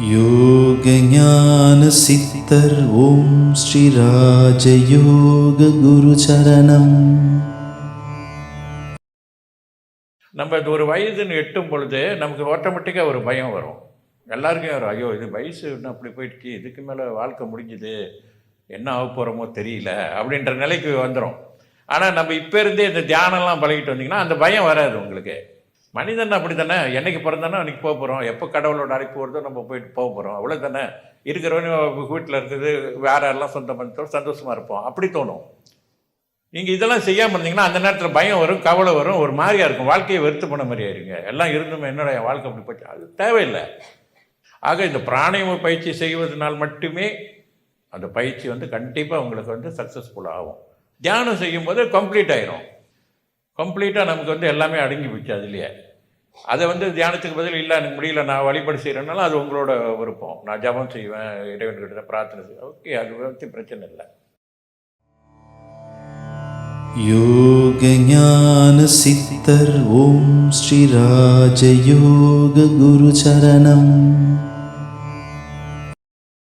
யோக ஞான சித்தர் ஓம் ஸ்ரீ ராஜயோக குரு சரணம். நம்ம இது ஒரு வயதுன்னு எட்டும் பொழுது நமக்கு ஆட்டோமேட்டிக்காக ஒரு பயம் வரும். எல்லாருக்கும் வரும், ஐயோ இது வயசு இன்னும் அப்படி போயிடுச்சு, இதுக்கு மேலே வாழ்க்கை முடிஞ்சுது, என்ன ஆக போகிறோமோ தெரியல அப்படின்ற நிலைக்கு வந்துடும். ஆனால் நம்ம இப்போ இருந்தே இந்த தியானம்லாம் பழகிட்டு வந்தீங்கன்னா அந்த பயம் வராது உங்களுக்கு. மனிதன் அப்படி தானே, என்னைக்கு பிறந்தானோ அன்றைக்கி போக போகிறோம், எப்போ கடவுளோட அழைப்பு வருதோ நம்ம போயிட்டு போக போகிறோம், அவ்வளோ தானே. இருக்கிறவனு வீட்டில் இருக்குது, வேற எல்லாம் சொந்த பந்தத்தோடு சந்தோஷமாக இருப்போம், அப்படி தோணும். நீங்கள் இதெல்லாம் செய்யாமல் இருந்தீங்கன்னா அந்த நேரத்தில் பயம் வரும், கவலை வரும், ஒரு மாதிரியாக இருக்கும், வாழ்க்கையை வெறுத்து போன மாதிரி ஆயிருங்க. எல்லாம் இருந்துமே என்னோட என் வாழ்க்கை அப்படி போச்சு, அது தேவையில்லை. ஆக இந்த பிராணாயாம பயிற்சி செய்வதனால் மட்டுமே அந்த பயிற்சி கண்டிப்பாக உங்களுக்கு சக்ஸஸ்ஃபுல் ஆகும். தியானம் செய்யும்போது கம்ப்ளீட் ஆயிரும். கம்ப்ளீட்டாக நமக்கு எல்லாமே அடங்கி போச்சு அதுலேயே. அதை தியானத்துக்கு பதில் இல்லை எனக்கு முடியல நான் வழிபாடு செய்கிறேன்னாலும் அது உங்களோட விருப்பம். நான் ஜபம் செய்வேன், இறைவன்கிட்ட பிரார்த்தனை செய்வேன், ஓகே, அது பிரச்சனை இல்லை. யோக ஞான சித்தர் ஓம் ஸ்ரீ ராஜயோக குரு சரணம்.